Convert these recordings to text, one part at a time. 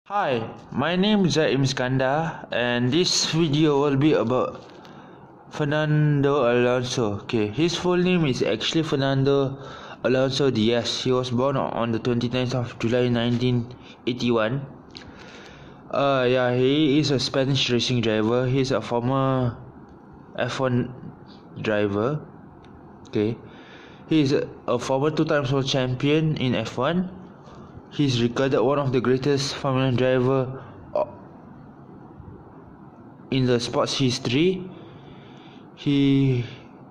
Hi, my name is Zaim Iskandar and this video will be about Fernando Alonso. Okay, his full name is actually Fernando Alonso Diaz. He was born on the 29th of July 1981. He is a Spanish racing driver. He's a former F1 driver. Okay, he is a former two-time world champion in F1. He's regarded one of the greatest Formula 1 driver in the sports history. He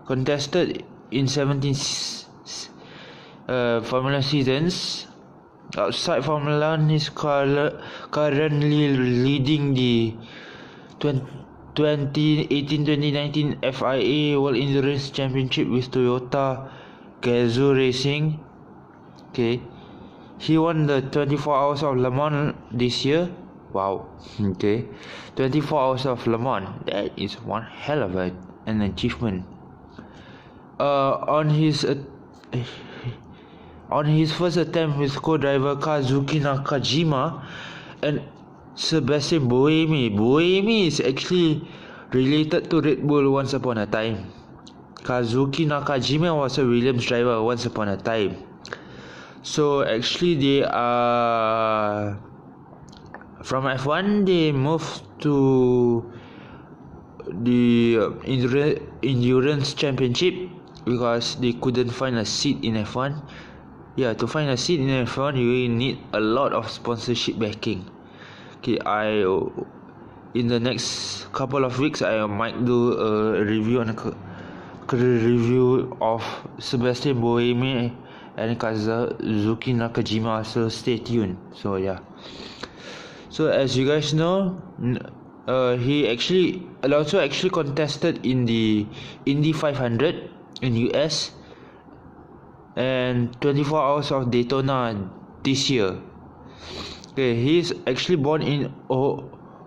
contested in 17 Formula seasons. Outside Formula 1, he's currently leading the 2018-2019 FIA World Endurance Championship with Toyota Gazoo Racing. Okay. He won the 24 Hours of Le Mans this year. Wow. Okay. 24 Hours of Le Mans. That is one hell of an achievement. On his first attempt with co-driver Kazuki Nakajima and Sebastian Buemi. Buemi is actually related to Red Bull once upon a time. Kazuki Nakajima was a Williams driver once upon a time. So actually they are from F1 they moved to the endurance championship because they couldn't find a seat in F1. Yeah, to find a seat in F1 you need a lot of sponsorship backing. Okay, in the next couple of weeks I might do a review on a review of Sebastian Buemi and Kazuki Nakajima, so stay tuned. So yeah, so as you guys know, Alonso actually contested in the Indy 500 in US and 24 Hours of Daytona this year. Okay, he is actually born in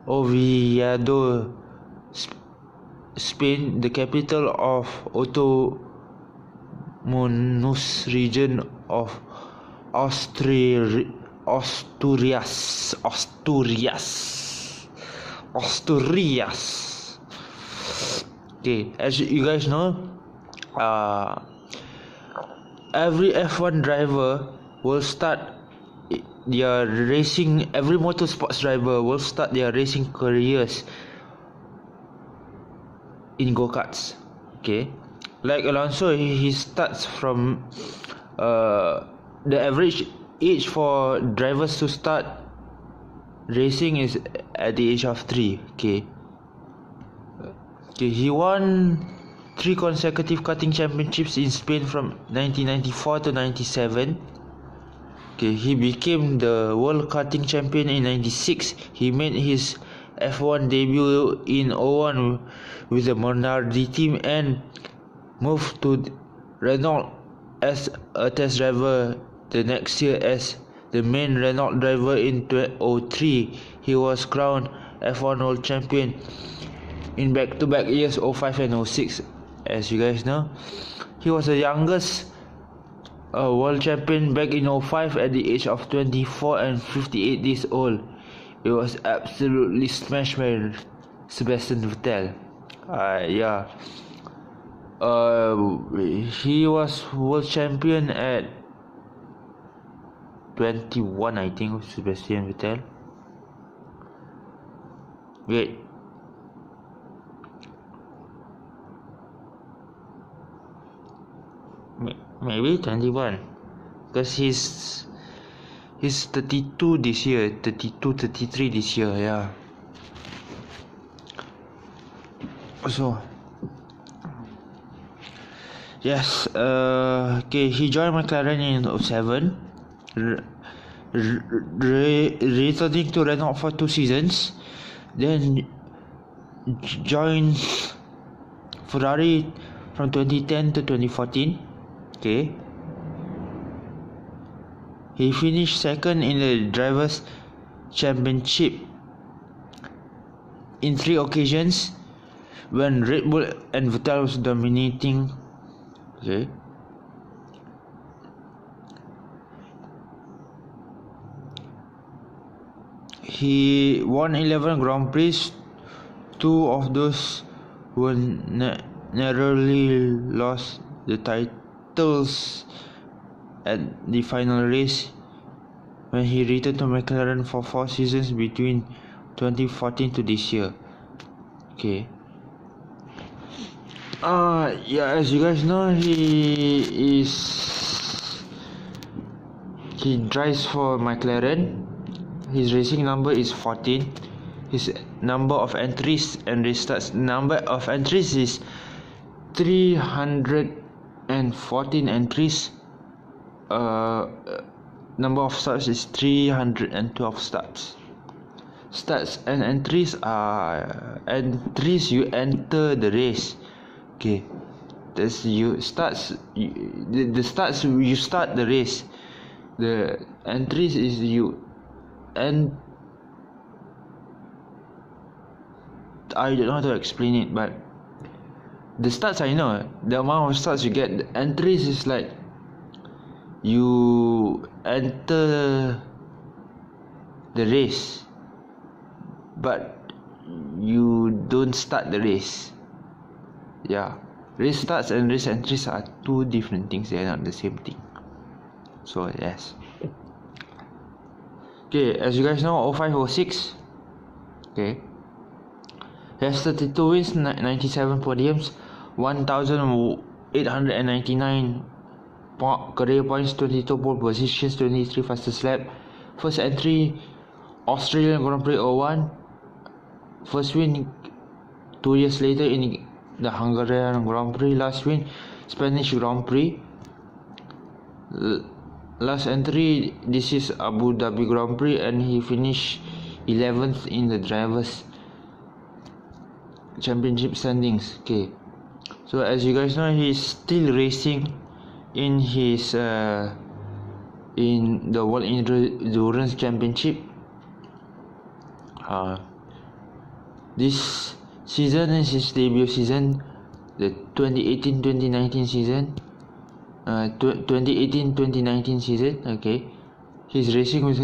Oviedo, Spain, the capital of Autonomous region of Asturias. Okay, as you guys know, every F1 driver will start their racing. Every motorsports driver will start their racing careers in go-karts. Okay, like Alonso, he starts from the average age for drivers to start racing is at the age of 3. Okay, he won 3 consecutive karting championships in Spain from 1994 to 97. Okay, he became the world karting champion in 96. He made his F1 debut in 01 with the Monardi team and moved to Renault as a test driver the next year. As the main Renault driver in 2003, he was crowned F1 world champion in back-to-back years 05 and 06. As you guys know, he was the youngest world champion back in 05 at the age of 24 and 58 years old. It was absolutely smashed by Sebastian Vettel. He was world champion at 21, I think, Sebastian Vettel. Wait. Maybe 21. Because he's 32 this year. 32, 33 this year, yeah. So yes, okay, he joined McLaren in 07, returning to Renault for 2 seasons, then joined Ferrari from 2010 to 2014. Okay, he finished second in the Drivers' Championship in 3 occasions when Red Bull and Vettel was dominating. Okay, he won 11 Grand Prix. Two of those were narrowly lost the titles at the final race when he returned to McLaren for 4 seasons between 2014 to this year. Okay. Yeah, as you guys know, he drives for McLaren. His racing number is 14. His number of entries and restarts, number of entries is 314 entries. Number of starts is 312 starts. Starts and entries are entries you enter the race. Okay, that's the starts you start the race. The entries is you and I don't know how to explain it, but the starts I know, the amount of starts you get. The entries is like you enter the race, but you don't start the race. Yeah, race starts and race entries are two different things. They are not the same thing. So yes. Okay, as you guys know, 0506. Okay. He has 32 wins, 97 podiums, 1,899 career points, 22 pole positions, 23 fastest lap. First entry, Australian Grand Prix 01. First win 2 years later in the Hungarian Grand Prix. Last win, Spanish Grand Prix. Last entry, this is Abu Dhabi Grand Prix, and he finished 11th in the Drivers' Championship standings. Okay, so as you guys know, he's still racing in his in the World Endurance Championship. This season is his debut season, the 2018-2019 season. 2018-2019 season. Okay, he's racing with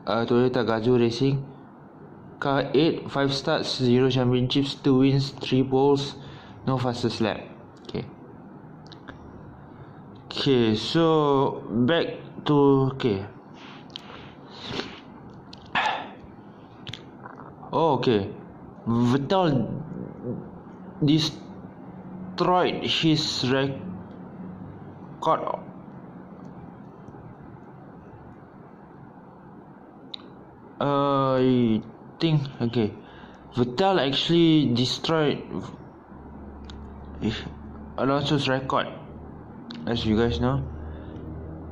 Toyota Gazoo Racing. Car 8, 5 starts, 0 championships, 2 wins, 3 poles, no fastest lap. Okay, so back to Vettel destroyed his record. I think Vettel actually destroyed Alonso's record. As you guys know,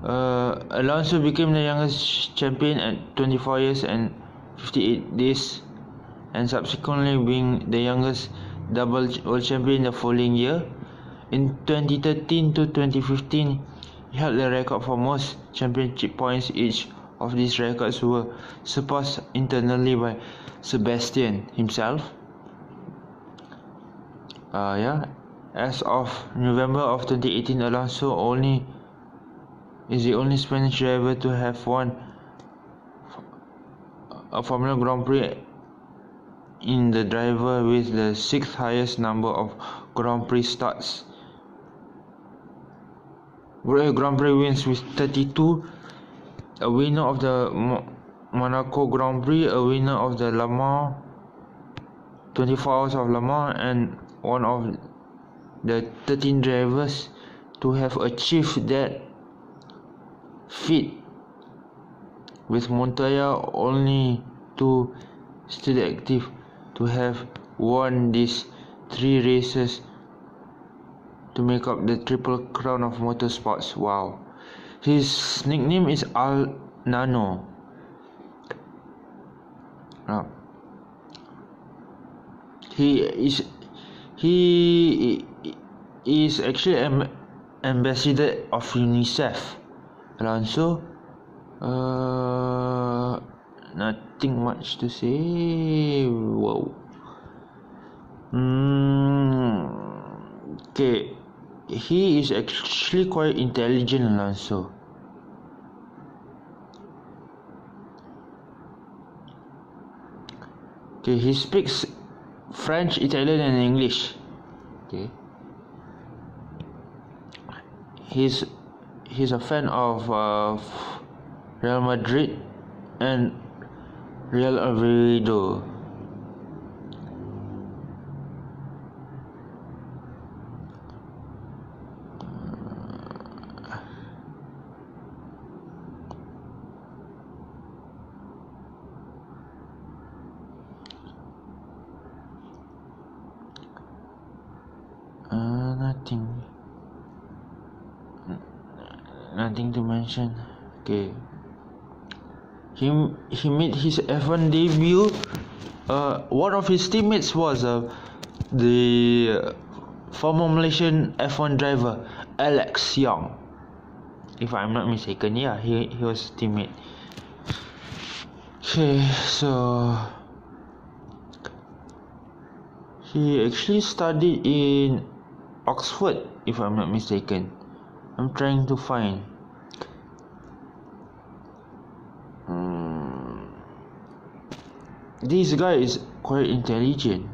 Alonso became the youngest champion at 24 years and 58 days, and subsequently being the youngest double world champion the following year. In 2013 to 2015, he held the record for most championship points. Each of these records were surpassed internally by Sebastian himself. As of November of 2018, Alonso is the only Spanish driver to have won a Formula Grand Prix in the driver with the 6th highest number of Grand Prix starts. Grand Prix wins with 32, a winner of the Monaco Grand Prix, a winner of the Le Mans 24 Hours of Le Mans, and one of the 13 drivers to have achieved that feat, with Montoya only 2 still active to have won these 3 races to make up the triple crown of motorsports. Wow. His nickname is Al Nano. He is actually an ambassador of UNICEF. Alonso, nothing much to say. Wow. Okay, he is actually quite intelligent, Alonso. Okay, he speaks French, Italian, and English. Okay, he's a fan of Real Madrid and Real Oviedo. Nothing to mention. Okay, he made his F1 debut. One of his teammates was the former Malaysian F1 driver Alex Young, if I'm not mistaken. Yeah, he was a teammate. Okay, so he actually studied in Oxford, if I'm not mistaken. I'm trying to find. This guy is quite intelligent.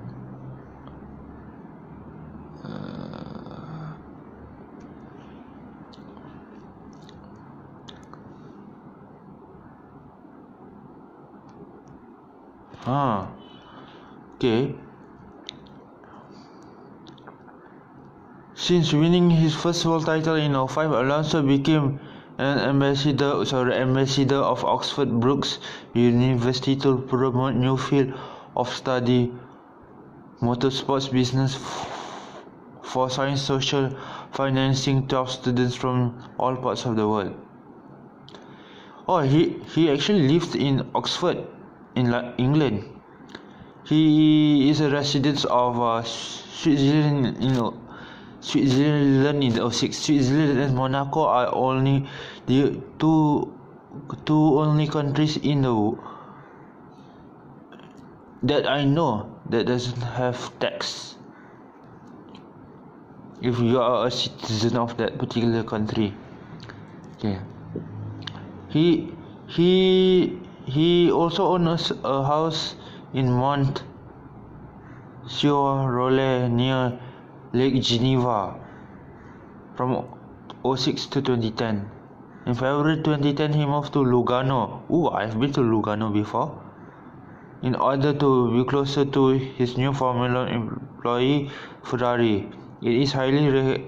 Okay. Since winning his first world title in 2005, Alonso became an ambassador of Oxford Brookes University to promote new field of study, motorsports business for science social financing 12 students from all parts of the world. Oh, he actually lived in Oxford, in England. He is a resident of Switzerland in 06. Switzerland and Monaco are only the two only countries in the that I know that doesn't have tax. If you are a citizen of that particular country. Okay. He also owns a house in Mont Rolle near Lake Geneva from 06 to 2010. In February 2010, he moved to Lugano. I've been to Lugano before. In order to be closer to his new Formula employee, Ferrari. It is highly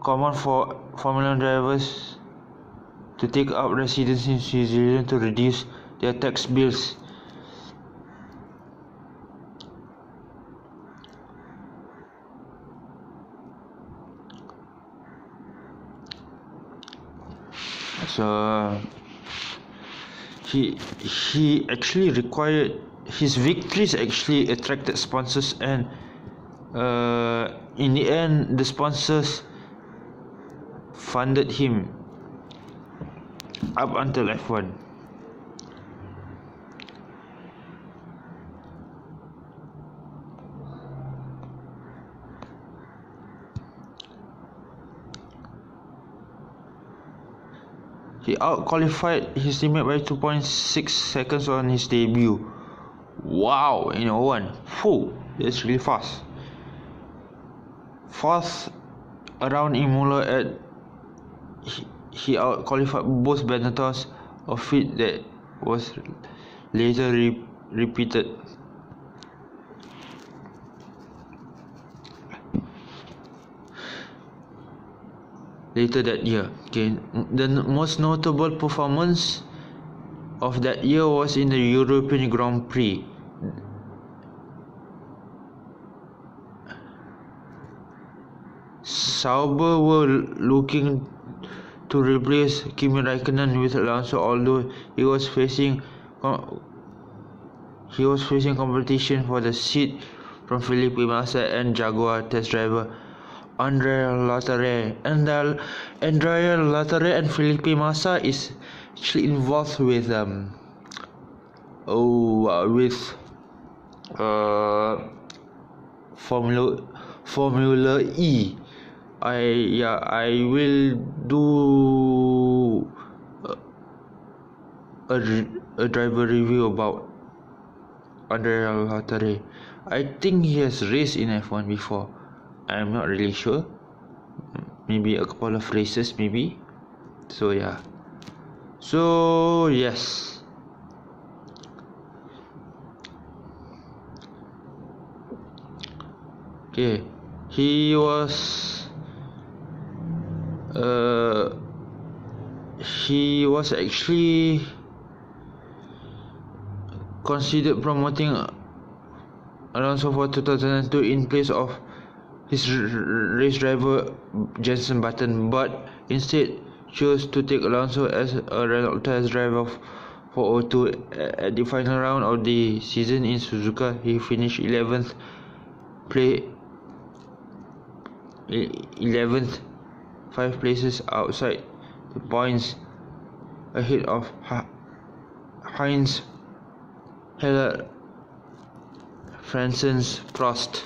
common for Formula drivers to take up residence in Switzerland to reduce their tax bills. So he actually required his victories actually attracted sponsors, and in the end the sponsors funded him up until F1. He out-qualified his teammate by 2.6 seconds on his debut. Wow, in 01. That's really fast. Fourth around Imola at he out-qualified both Benetton's, a feat that was later repeated. Later that year. Okay, the most notable performance of that year was in the European Grand Prix. Sauber were looking to replace Kimi Raikkonen with Alonso, although he was facing competition for the seat from Felipe Massa and Jaguar test driver Andrea Lattare. Andrea Lattare and Felipe Massa is actually involved with Formula E. I will do a driver review about Andre Lottery. I think he has raced in F1 before. I'm not really sure. Maybe a couple of races, maybe. So yeah. So yes. Okay. He was actually considered promoting Alonso for 2002 in place of his race driver Jenson Button, but instead chose to take Alonso as a Renault test driver for 02. At the final round of the season in Suzuka, he finished 11th, 5 places outside the points, ahead of Heinz Heller, Francis Prost,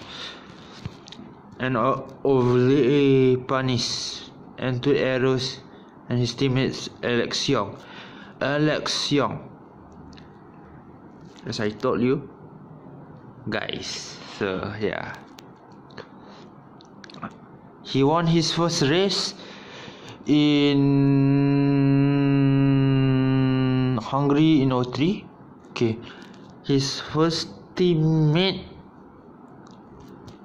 and Overly Panis, and to Arrows and his teammates Alex Young. As I told you guys. So yeah, he won his first race in Hungary in 03. Okay, his first teammate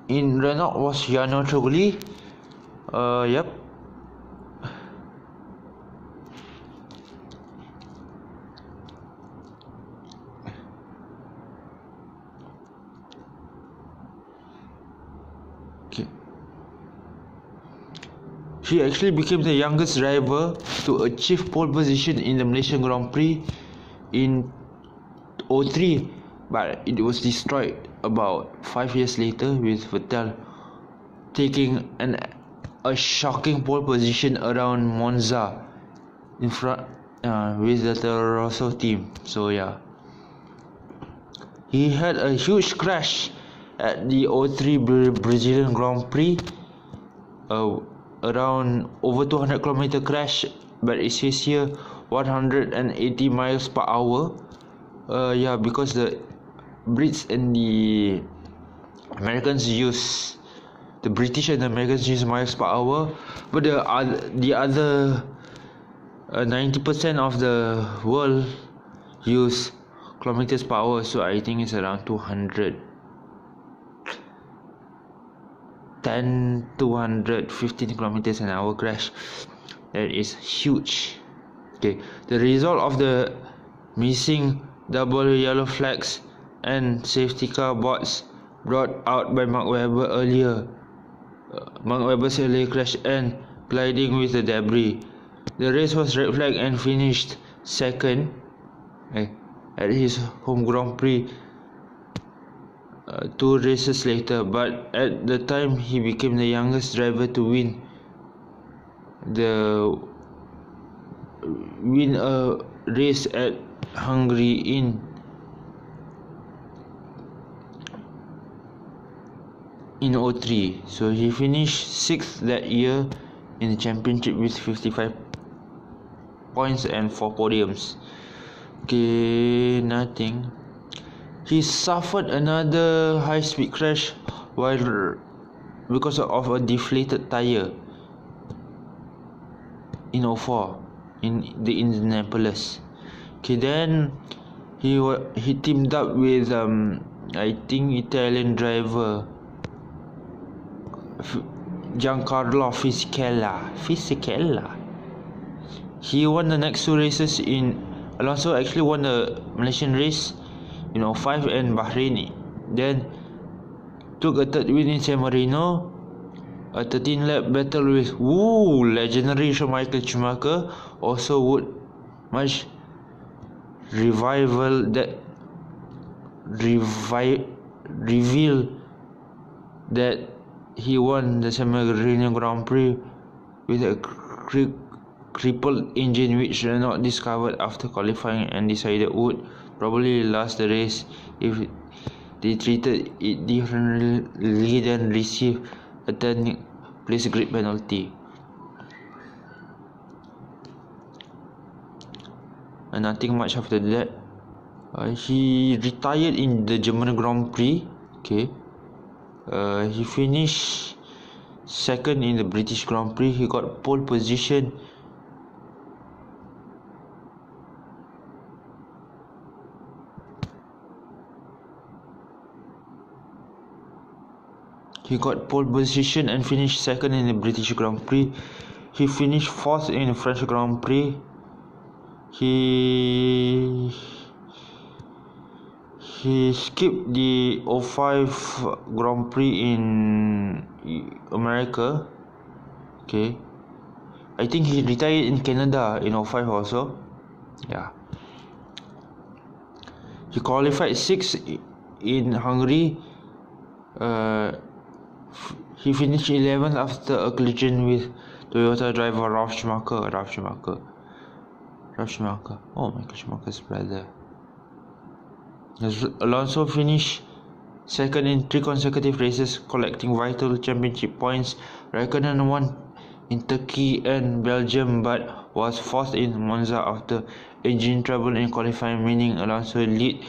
in Renault was Jarno Trulli. Yep. Okay. He actually became the youngest driver to achieve pole position in the Malaysian Grand Prix in 03, but it was destroyed about 5 years later, with Vettel taking a shocking pole position around Monza in front with the Toro Rosso team. So yeah, he had a huge crash at the 03 Brazilian Grand Prix, around over 200-kilometer crash, but it says here 180 miles per hour. Yeah, because the Brits and the Americans use, the British and the Americans use miles per hour, but the other 90% of the world use kilometers per hour. So I think it's around 210 215 kilometers an hour crash. That is huge. Okay, the result of the missing double yellow flags and safety car boards brought out by Mark Webber earlier. Mark Webber's earlier crash and gliding with the debris. The race was red flag and finished second at his home Grand Prix 2 races later, but at the time he became the youngest driver to win a race at Hungary in 03. So he finished 6th that year in the championship with 55 points and 4 podiums. Okay, nothing. He suffered another high-speed crash because of a deflated tire in 04 in the Indianapolis. Okay, then he teamed up with I think Italian driver Giancarlo Fisichella. He won the next 2 races Alonso actually won the Malaysian race in 05 and Bahrain. Then took a third win in San Marino, a 13-lap battle with legendary Michael Schumacher. Also would much reveal that he won the San Marino Grand Prix with a crippled engine, which Renault discovered after qualifying and decided would probably last the race if they treated it differently than receive a 10th-place grid penalty. And nothing much after that. He retired in the German Grand Prix. Okay. He finished second in the British Grand Prix. He got pole position. He got pole position and finished second in the British Grand Prix. He finished fourth in the French Grand Prix. He skipped the 05 Grand Prix in America. Okay. I think he retired in Canada in 05 also. Yeah. He qualified 6th in Hungary. He finished 11th after a collision with Toyota driver Ralf Schumacher. Oh, Michael Schumacher's brother. Alonso finished second in 3 consecutive races, collecting vital championship points. Raikkonen won in Turkey and Belgium, but was fourth in Monza after engine trouble in qualifying, meaning Alonso's lead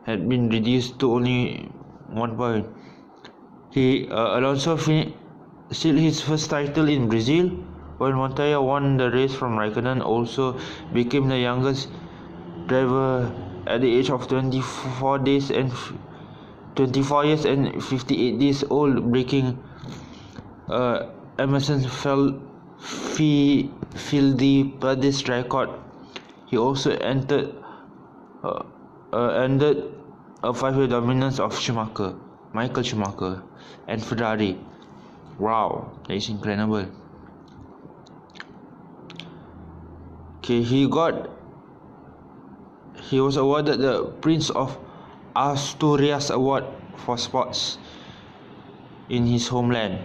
had been reduced to only 1 point. Alonso sealed his first title in Brazil when Montoya won the race from Raikkonen. Also became the youngest driver at the age of 24 years and 58 days old, breaking Emerson Fittipaldi's record. He also ended a 5-year dominance of Michael Schumacher and Ferrari. Wow, that is incredible. Okay, he was awarded the Prince of Asturias Award for sports in his homeland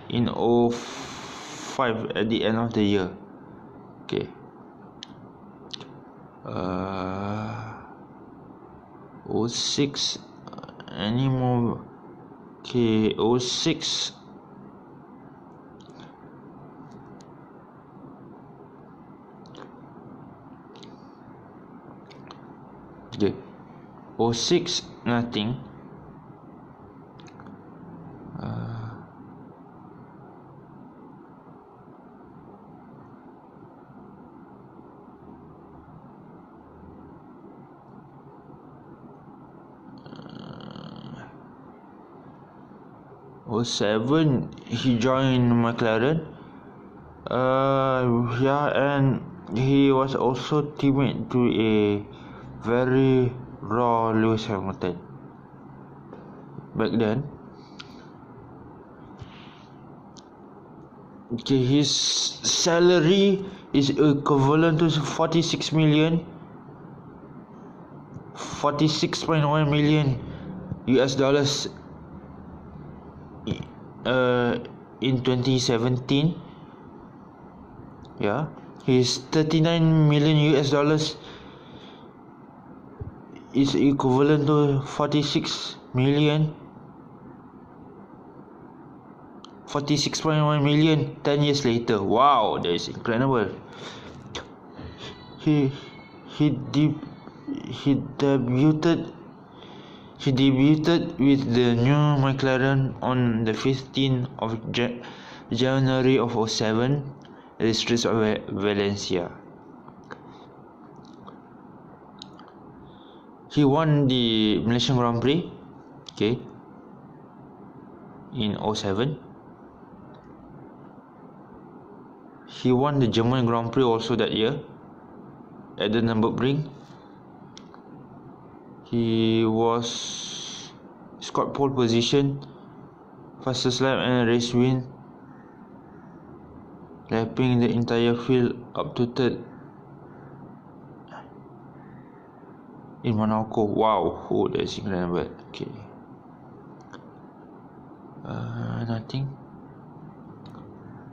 in 05 at the end of the year. Okay. 06 anymore. Okay, 06. Okay, 06 nothing. 07 he joined McLaren. And he was also teammate to a very raw Lewis Hamilton back then. Okay, his salary is equivalent to 46.1 million US dollars in 2017. Yeah, his 39 million US dollars is equivalent to 46.1 million 10 years later. Wow, that is incredible. He debuted with the new McLaren on the 15th of January of 07 at the streets of Valencia. He won the Malaysian Grand Prix, okay, in 07. He won the German Grand Prix also that year at the Nürburgring. He scored pole position, fastest lap and race win, lapping the entire field up to third in Monaco. Wow, that's incredible. Okay. Nothing.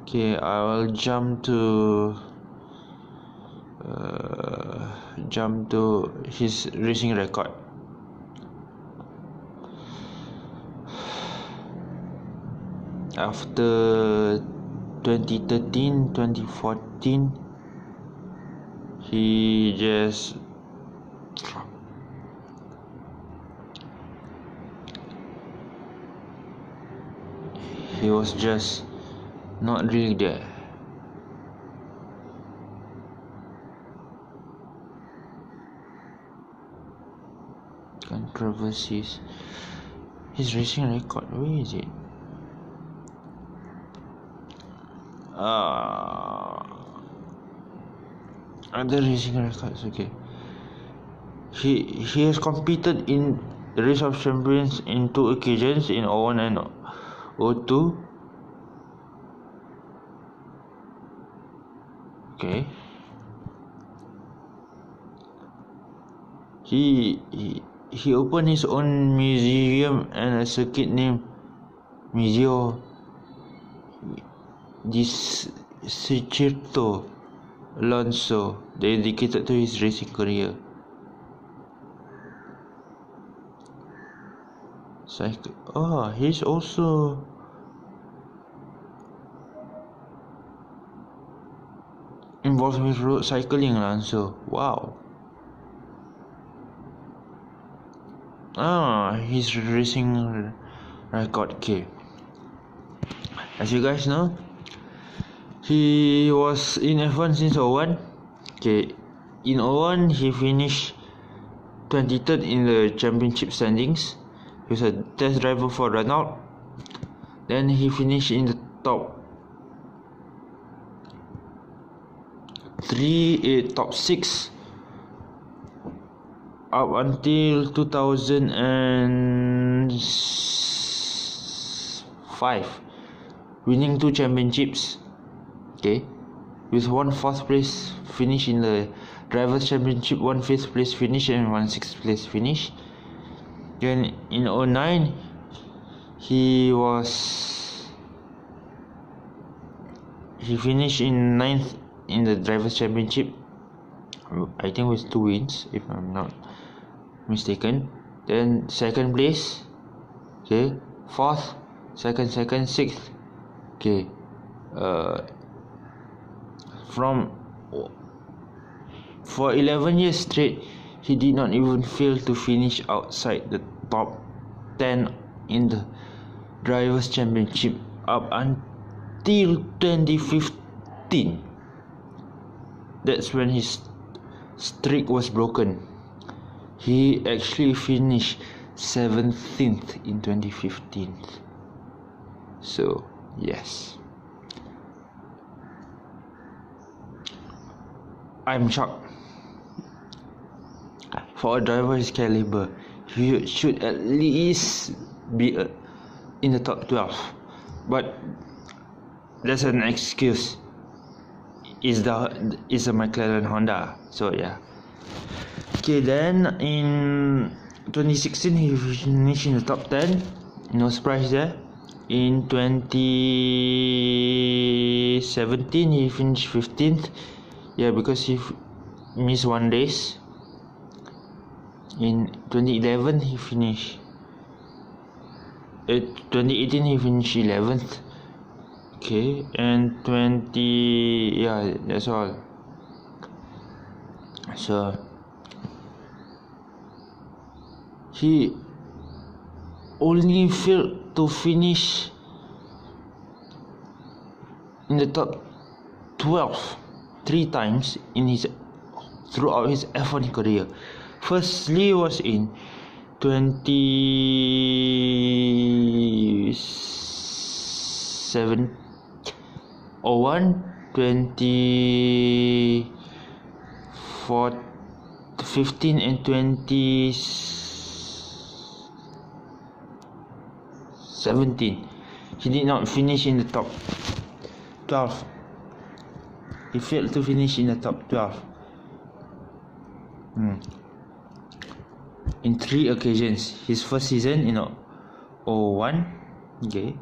Okay, I will jump to his racing record. After 2013, 2014, he just he was just not really there. Controversies. His racing record, where is it? Other racing records, okay. He has competed in the Race of Champions in 2 occasions, in 01 and 02. Okay. He opened his own museum and a circuit named Museo di Circuito Alonso, dedicated to his racing career. He's also involved with road cycling, Alonso. Wow. His racing record. Okay. As you guys know, he was in F1 since 01. Okay. In 01, he finished 23rd in the championship standings. He was a test driver for Renault. Then he finished in the top 6 up until 2005, winning 2 championships. Okay, with 1 4th place finish in the Drivers' Championship, 1 5th place finish, and 1 6th place finish. Then in 09, he finished in 9th in the Drivers' Championship, I think with 2 wins, if I'm not mistaken. Then 2nd place, okay, 4th, 2nd, 6th. Okay, for 11 years straight, he did not even fail to finish outside the top 10 in the Drivers' Championship up until 2015. That's when his streak was broken. He actually finished 17th in 2015. So, yes. I'm shocked. For a driver his caliber, he should at least be in the top 12. But that's an excuse. Is a McLaren Honda. So yeah. Okay, then in 2016 he finished in the top 10. No surprise there. In 2017 he finished 15th. Yeah, because he missed 1 race. In 2011 he finished 2018 he finished 11th. Okay, and yeah, that's all. So he only failed to finish in the top 12 3 times throughout his F1 career. Firstly was in 2007 01, 2015 and 2017. He did not finish in the top 12. He failed to finish in the top 12. In 3 occasions. His first season in 01, okay,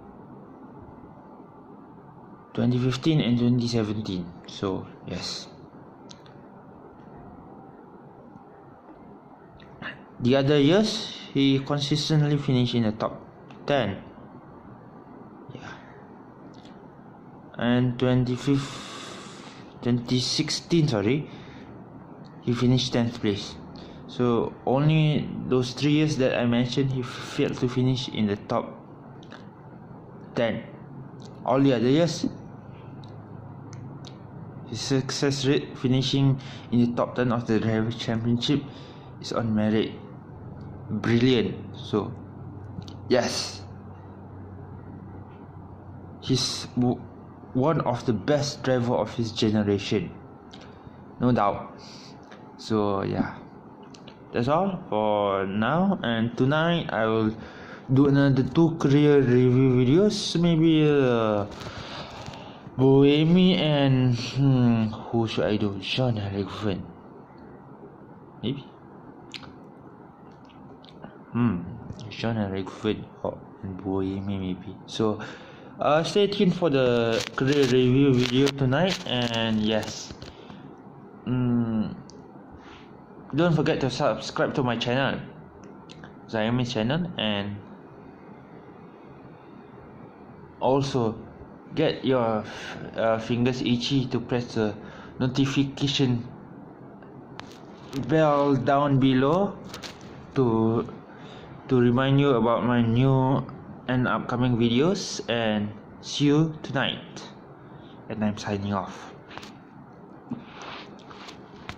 2015 and 2017. So yes, the other years he consistently finished in the top 10. Yeah, and 2016, he finished 10th place. So only those 3 years that I mentioned he failed to finish in the top 10. all the other years. His success rate finishing in the top 10 of the Drivers' Championship is on merit. Brilliant. So, yes, he's one of the best driver of his generation, no doubt. So yeah, that's all for now, and tonight I will do another 2 career review videos, maybe Boemi and who should I do? Sean Harrigan, maybe. Sean Harrigan and Boemi maybe. So stay tuned for the career review video tonight, and yes, don't forget to subscribe to my channel, Zayami's channel, and also get your fingers itchy to press the notification bell down below to remind you about my new and upcoming videos. And see you tonight, and I'm signing off.